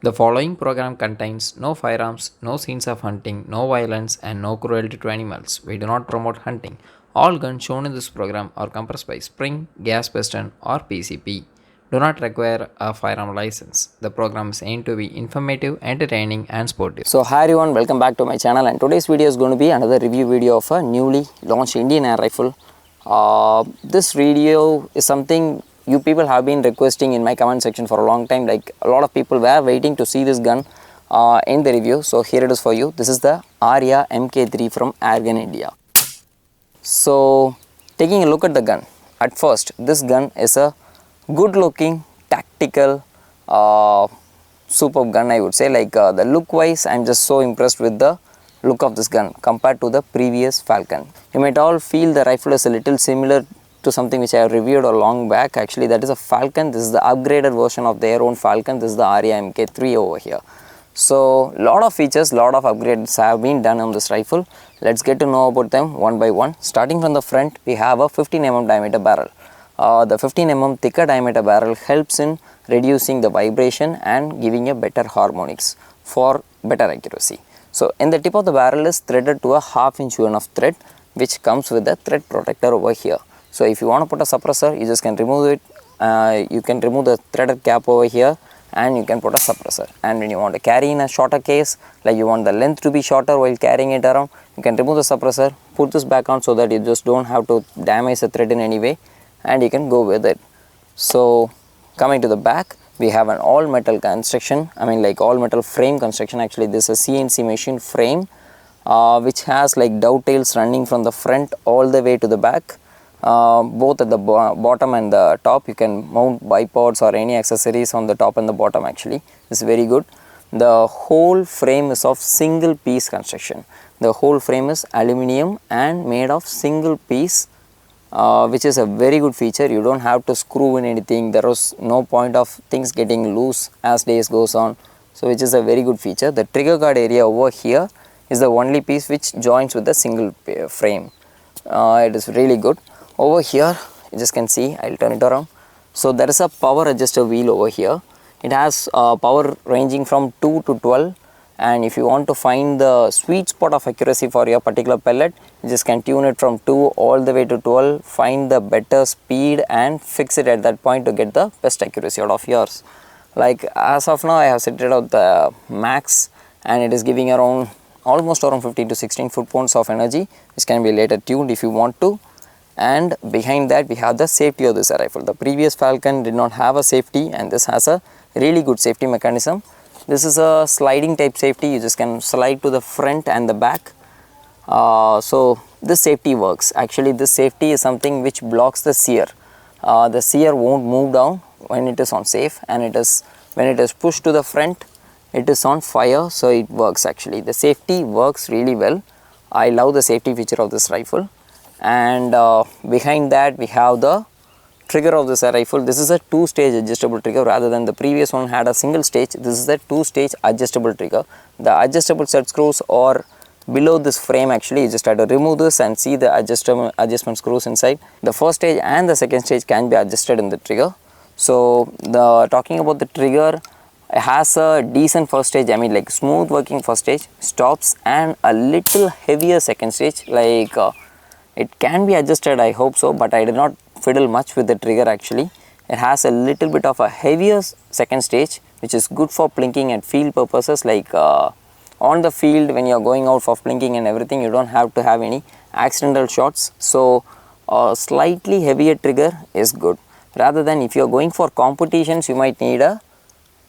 The following program contains no firearms, no scenes of hunting, no violence, and no cruelty to animals. We do not promote hunting. All guns shown in this program are compressed by spring, gas piston, or PCP. Do not require a firearm license. The program is aimed to be informative, entertaining, and sportive. So hi everyone, welcome back to my channel, and today's video is going to be another review video of a newly launched Indian air rifle. This video is something you people have been requesting in my comment section for a long time. Like, a lot of people were waiting to see this gun in the review. So here it is for you. This is the Aarya MK3 from AirgunIndia. So taking a look at the gun, at first this gun is a good looking tactical superb gun, I would say. Like, the look wise, I'm just so impressed with the look of this gun compared to the previous Falcon. You might all feel the rifle is a little similar to something which I have reviewed a long back. Actually, that is a Falcon. This is the upgraded version of their own Falcon. This is the Aarya MK3 over here. So lot of features, lot of upgrades have been done on this rifle. Let's get to know about them one by one. Starting from the front, we have a 15 mm diameter barrel. The 15 mm thicker diameter barrel helps in reducing the vibration and giving a better harmonics for better accuracy. So in the tip of the barrel is threaded to a 1/2 inch UN of thread, which comes with a thread protector over here. So if you want to put a suppressor, you just can remove it. You can remove the threaded cap over here, and you can put a suppressor. And when you want to carry in a shorter case, like you want the length to be shorter while carrying it around, you can remove the suppressor, put this back on so that you just don't have to damage the thread in any way, and you can go with it. So coming to the back, we have an all metal construction. Like all metal frame construction. Actually, this is a CNC machine frame which has like dovetails running from the front all the way to the back. Both at the bottom and the top. You can mount bipods or any accessories on the top and the bottom. Actually, it's very good. The whole frame is of single piece construction. The whole frame is aluminium and made of single piece, which is a very good feature. You don't have to screw in anything. There was no point of things getting loose as days goes on. So which is a very good feature. The trigger guard area over here is the only piece which joins with the single frame. It is really good. Over here, you just can see, I'll turn it around. So there is a power adjuster wheel over here. It has power ranging from 2 to 12, and if you want to find the sweet spot of accuracy for your particular pellet, you just can tune it from 2 all the way to 12, find the better speed and fix it at that point to get the best accuracy out of yours. Like, as of now, I have set it out the max, and it is giving around almost around 15 to 16 foot-pounds of energy, which can be later tuned if you want to. And behind that, we have the safety of this rifle. The previous Falcon did not have a safety, and this has a really good safety mechanism. This is a sliding type safety. You just can slide to the front and the back. So this safety works. Actually, this safety is something which blocks the sear. The sear won't move down when it is on safe, and when it is pushed to the front, it is on fire. So it works. Actually, the safety works really well. I love the safety feature of this rifle. And behind that, we have the trigger of this rifle. This is a 2-stage adjustable trigger rather than the previous one had a single stage. This is a 2-stage adjustable trigger. The adjustable set screws are below this frame. Actually, you just have to remove this and see the adjustment screws inside. The first stage and the second stage can be adjusted in the trigger. So talking about the trigger, it has a decent first stage. Like smooth working first stage, stops, and a little heavier second stage. Like it can be adjusted, I hope so, but I did not fiddle much with the trigger. Actually, it has a little bit of a heavier second stage, which is good for plinking at field purposes. Like on the field, when you are going out for plinking and everything, you don't have to have any accidental shots. So a slightly heavier trigger is good, rather than if you are going for competitions, you might need a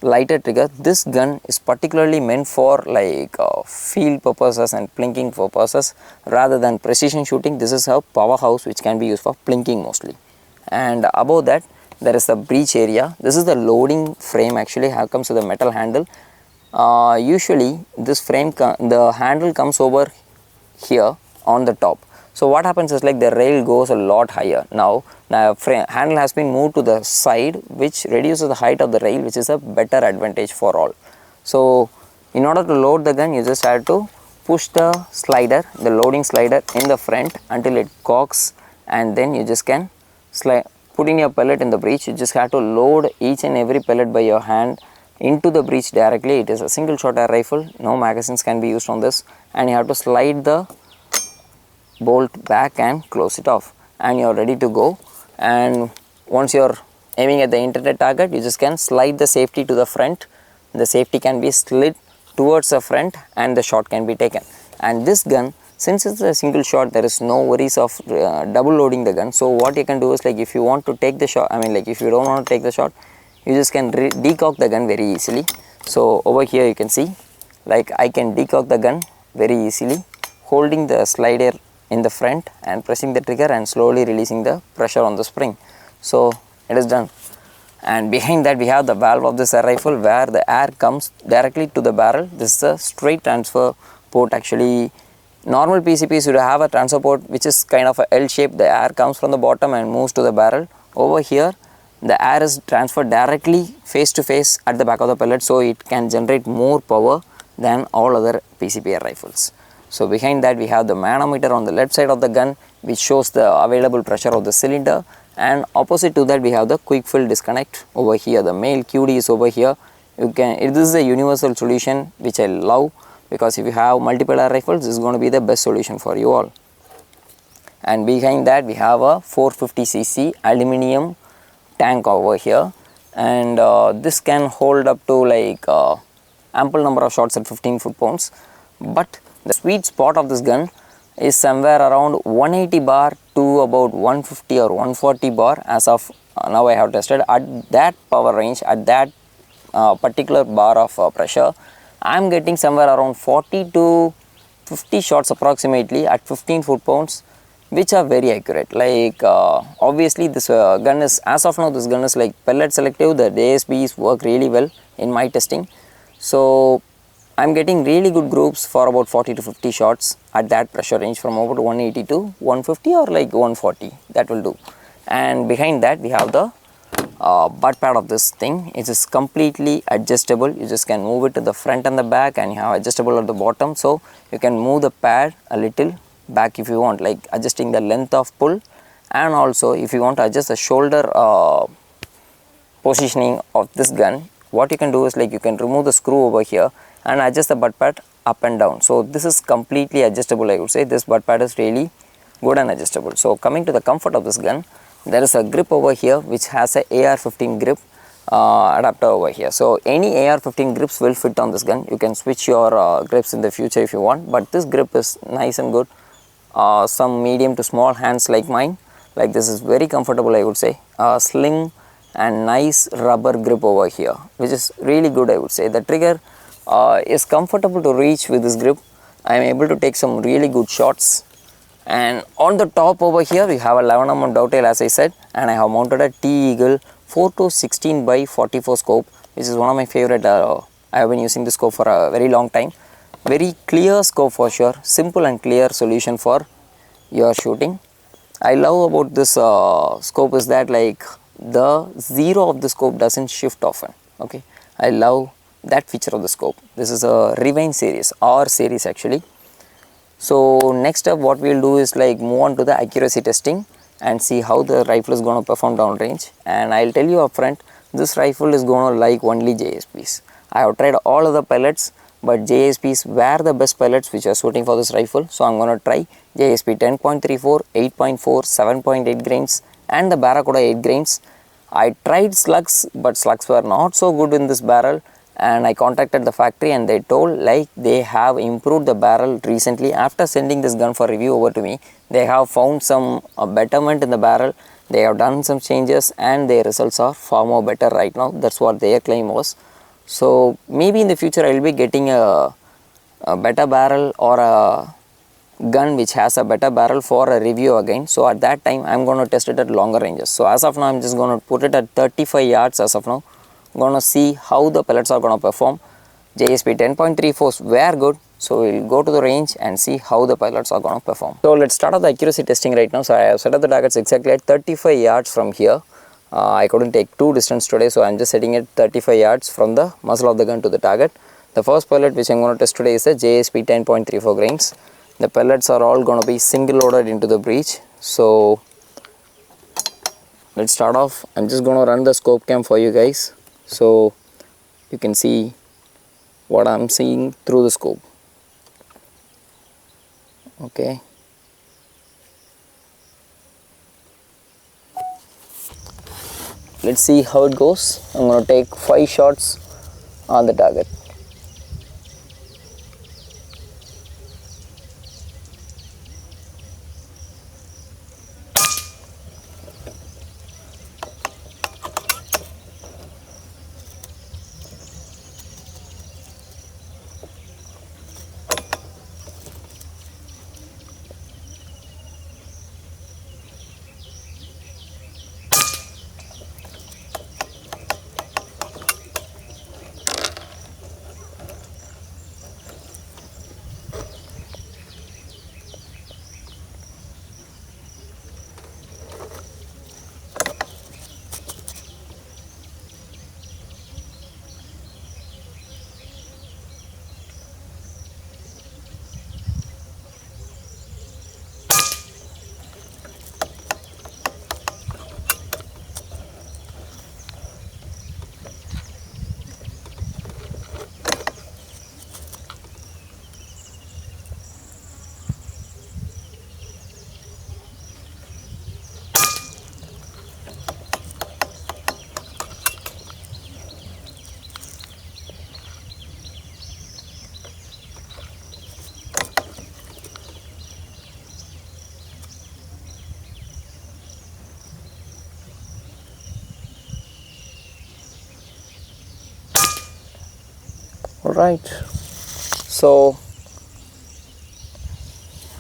lighter trigger. This gun is particularly meant for like field purposes and plinking purposes rather than precision shooting. This is a powerhouse which can be used for plinking mostly. And above that, there is the breech area. This is the loading frame. Actually, comes with a metal handle. Usually this frame, the handle comes over here on the top. So what happens is, like, the rail goes a lot higher. Now the handle has been moved to the side, which reduces the height of the rail, which is a better advantage for all. So in order to load the gun, you just have to push the slider, the loading slider, in the front until it cocks, and then you just can put in your pellet in the breech. You just have to load each and every pellet by your hand into the breech directly. It is a single shot air rifle, no magazines can be used on this, and you have to slide the bolt back and close it off, and you are ready to go. And once you are aiming at the intended target, you just can slide the safety to the front. The safety can be slid towards the front and the shot can be taken. And this gun, since it's a single shot, there is no worries of double loading the gun. So what you can do is, like, if you want to take the shot, like if you don't want to take the shot, you just can decock the gun very easily. So over here you can see, like, I can decock the gun very easily, holding the slider in the front and pressing the trigger and slowly releasing the pressure on the spring. So it is done. And behind that we have the valve of this air rifle, where the air comes directly to the barrel. This is a straight transfer port. Actually, normal PCPs would have a transfer port which is kind of a L shape. The air comes from the bottom and moves to the barrel. Over here the air is transferred directly face to face at the back of the pellet, so it can generate more power than all other PCP air rifles. So behind that we have the manometer on the left side of the gun, which shows the available pressure of the cylinder, and opposite to that we have the quick fill disconnect over here. The male QD is over here. This is a universal solution which I love, because if you have multiple air rifles, this is going to be the best solution for you all. And behind that we have a 450cc aluminum tank over here, and this can hold up to like ample number of shots at 15 foot-pounds. But the sweet spot of this gun is somewhere around 180 bar to about 150 or 140 bar. As of now I have tested at that power range, at that particular bar of pressure, I am getting somewhere around 40 to 50 shots approximately at 15 foot-pounds, which are very accurate. Like obviously this gun is, as of now this gun is like pellet selective. The JSPs work really well in my testing, so I am getting really good groups for about 40 to 50 shots at that pressure range, from about 180 to 150 or like 140, that will do. And behind that we have the butt pad of this thing. It is completely adjustable. You just can move it to the front and the back, and you have adjustable at the bottom, so you can move the pad a little back if you want, like adjusting the length of pull. And also if you want to adjust the shoulder positioning of this gun, what you can do is, like, you can remove the screw over here and adjust the butt pad up and down. So this is completely adjustable. I would say this butt pad is really good and adjustable. So coming to the comfort of this gun, there is a grip over here which has a AR-15 grip adapter over here. So any AR-15 grips will fit on this gun. You can switch your grips in the future if you want, but this grip is nice and good. Some medium to small hands like mine, like this, is very comfortable. I would say slim and nice rubber grip over here, which is really good. I would say the trigger is comfortable to reach with this grip. I am able to take some really good shots. And on the top over here we have a 11mm dovetail, as I said, and I have mounted a T-Eagle 4-16x44 scope, which is one of my favorite. I have been using this scope for a very long time. Very clear scope for sure, simple and clear solution for your shooting. I love about this scope is that, like, the zero of the scope doesn't shift often. Okay, I love that feature of the scope. This is a Rewind series, R series actually. So next up what we will do is, like, move on to the accuracy testing and see how the rifle is going to perform downrange. And I will tell you upfront, this rifle is going to like only JSPs. I have tried all other pellets, but JSPs were the best pellets which are suiting for this rifle. So I am going to try JSP 10.34, 8.4, 7.8 grains and the Barracuda 8 grains. I tried slugs, but slugs were not so good in this barrel, and I contacted the factory and they told, like, they have improved the barrel recently. After sending this gun for review over to me, they have found some betterment in the barrel. They have done some changes and their results are far more better right now. That's what their claim was. So maybe in the future I will be getting a better barrel or a gun which has a better barrel for a review again. So at that time I am going to test it at longer ranges. So as of now I am just going to put it at 35 yards as of now. Going to see how the pellets are going to perform. JSP 10.34s were good, so we will go to the range and see how the pellets are going to perform. So let's start off the accuracy testing right now. So I have set up the targets exactly at 35 yards from here. I couldn't take too distance today, so I am just setting it 35 yards from the muzzle of the gun to the target. The first pellet which I am going to test today is a JSP 10.34 grains. The pellets are all going to be single loaded into the breech. So let's start off. I am just going to run the scope cam for you guys. So you can see what I'm seeing through the scope. Okay, let's see how it goes. I'm going to take 5 shots on the target. Alright, so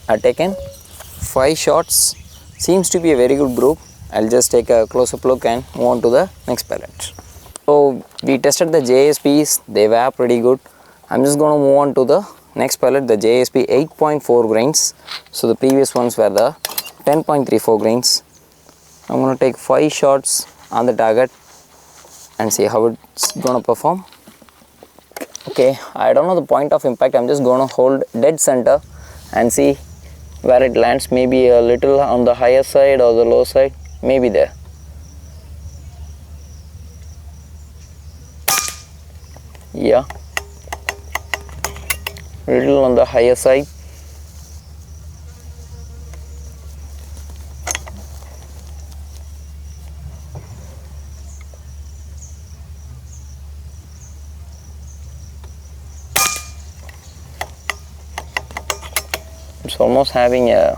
I've taken 5 shots. Seems to be a very good group. I'll just take a close-up look and move on to the next pellet. So we tested the JSPs, they were pretty good. I'm just going to move on to the next pellet, the JSP 8.4 grains. So the previous ones were the 10.34 grains. I'm going to take 5 shots on the target and see how it's going to perform. Okay, I don't know the point of impact. I'm just going to hold dead center and see where it lands. Maybe a little on the higher side or the low side, maybe there. Yeah, little on the higher side. It's almost having a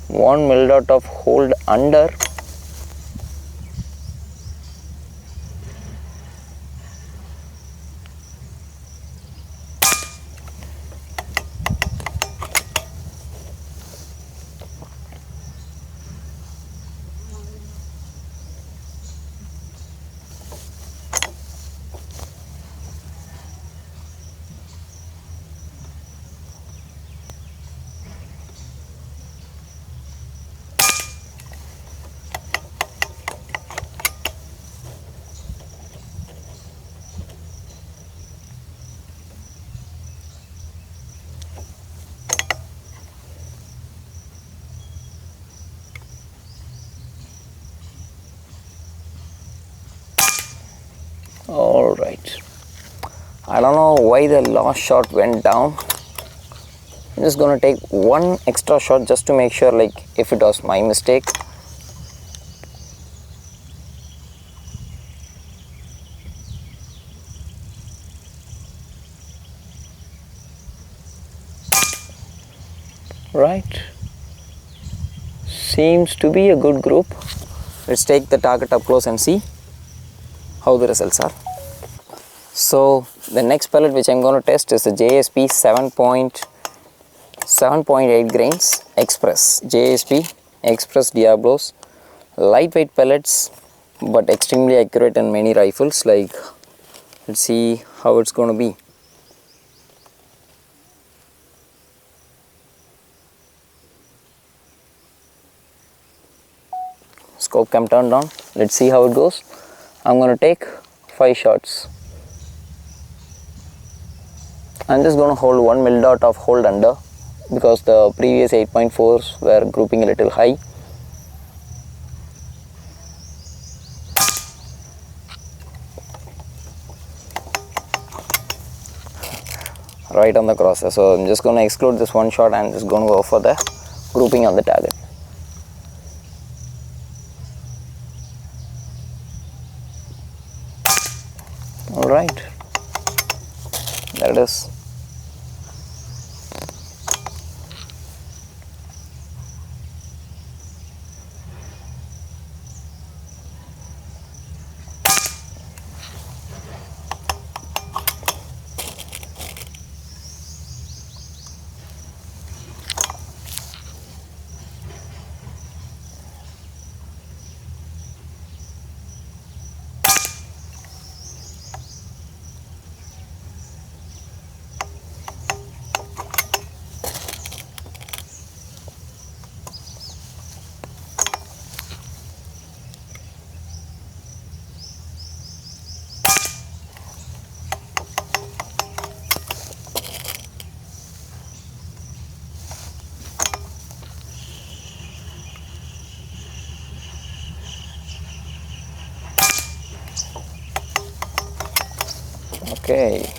1 mil dot of hold under. Alright, I don't know why the last shot went down. I'm just gonna take one extra shot just to make sure, like, if it was my mistake. Right, seems to be a good group. Let's take the target up close and see how the results are. So the next pellet which I'm going to test is the JSP 7.8 grains Express. JSP Express Diablos, lightweight pellets but extremely accurate in many rifles. Like, let's see how it's going to be. Scope cam turned on. Let's see how it goes. I'm going to take 5 shots. I'm just going to hold 1 mil dot of hold under because the previous 8.4s were grouping a little high. right on the crosser. So I'm just going to exclude this one shot and just going to go for the grouping on the target. Alright, there it is. Okay,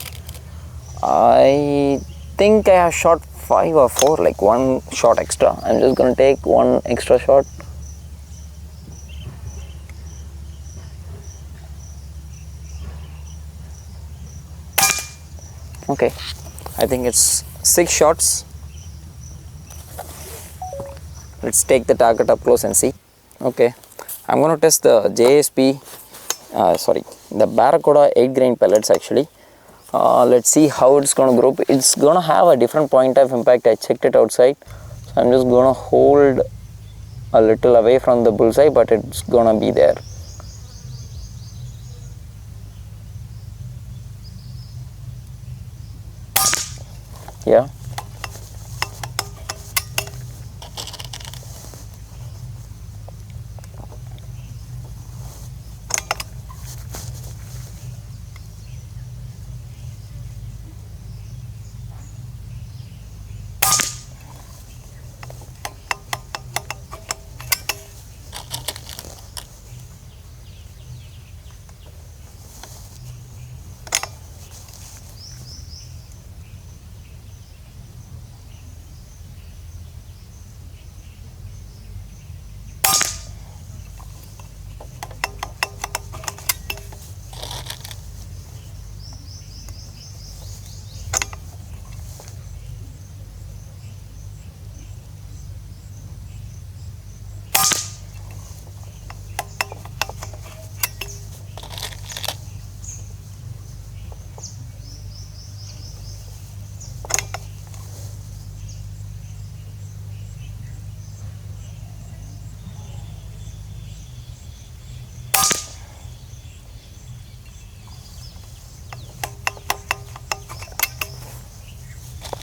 I think I have shot 5 or 4, like one shot extra. I'm just going to take one extra shot. Okay, I think it's 6 shots. Let's take the target up close and see. Okay, I'm going to test the JSP, the Barracuda 8 grain pellets actually. Let's see how it's going to group. It's going to have a different point of impact. I checked it outside. So I'm just going to hold a little away from the bullseye, but it's going to be there. Yeah.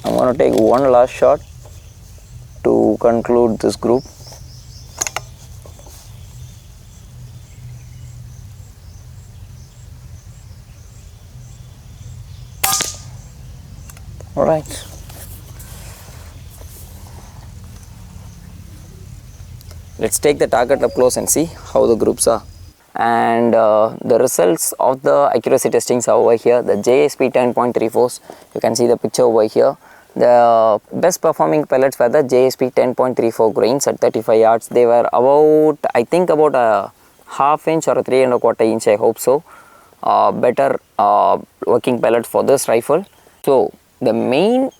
I'm going to take one last shot to conclude this group. Alright. Let's take the target up close and see how the groups are. And the results of the accuracy testings are over here. The JSP 10.34s, you can see the picture over here. The best performing pellets were the JSP 10.34 grains at 35 yards. They were about, I think about a half inch or a 3¼ inch, I hope so. Better working pellets for this rifle. So the main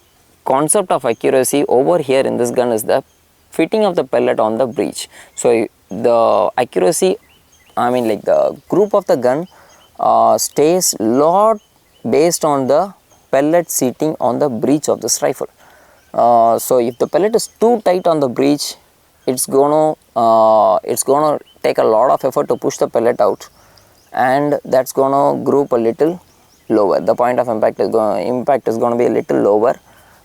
concept of accuracy over here in this gun is the fitting of the pellet on the breech. So the accuracy, I mean like the group of the gun stays lot based on the pellet seating on the breech of this rifle. So if the pellet is too tight on the breech, it's gonna take a lot of effort to push the pellet out, and that's gonna group a little lower. The point of impact is gonna be a little lower.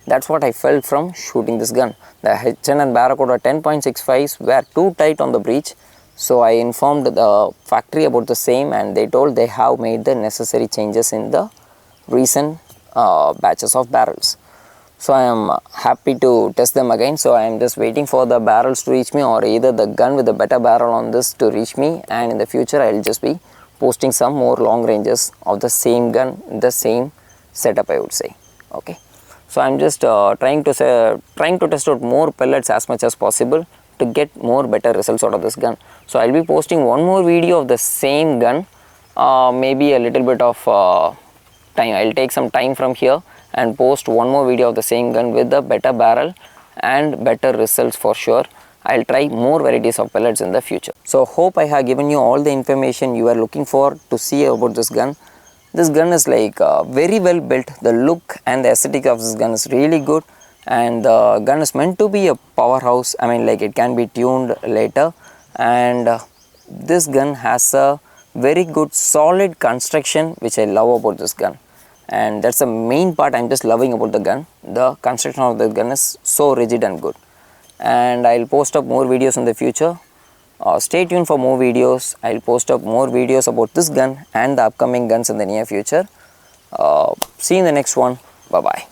That's what I felt from shooting this gun. The HN and Barracuda 10.65s were too tight on the breech. So I informed the factory about the same, and they told they have made the necessary changes in the recent batches of barrels. So I am happy to test them again. So I am just waiting for the barrels to reach me, or either the gun with a better barrel on this to reach me, and in the future I will just be posting some more long ranges of the same gun, the same setup, I would say. Okay. So I'm just trying to test out more pellets as much as possible to get more better results out of this gun. So I'll be posting one more video of the same gun, maybe a little bit of time. I'll take some time from here and post one more video of the same gun with a better barrel and better results for sure. I'll try more varieties of pellets in the future. So hope I have given you all the information you are looking for to see about this gun. This gun is like very well built. The look and the aesthetic of this gun is really good, and the gun is meant to be a powerhouse. I mean, like, it can be tuned later, and this gun has a very good solid construction, which I love about this gun, and that's the main part I'm just loving about the gun. The construction of the gun is so rigid and good, and I'll post up more videos in the future. Stay tuned for more videos. I'll post up more videos about this gun and the upcoming guns in the near future. See you in the next one. Bye bye.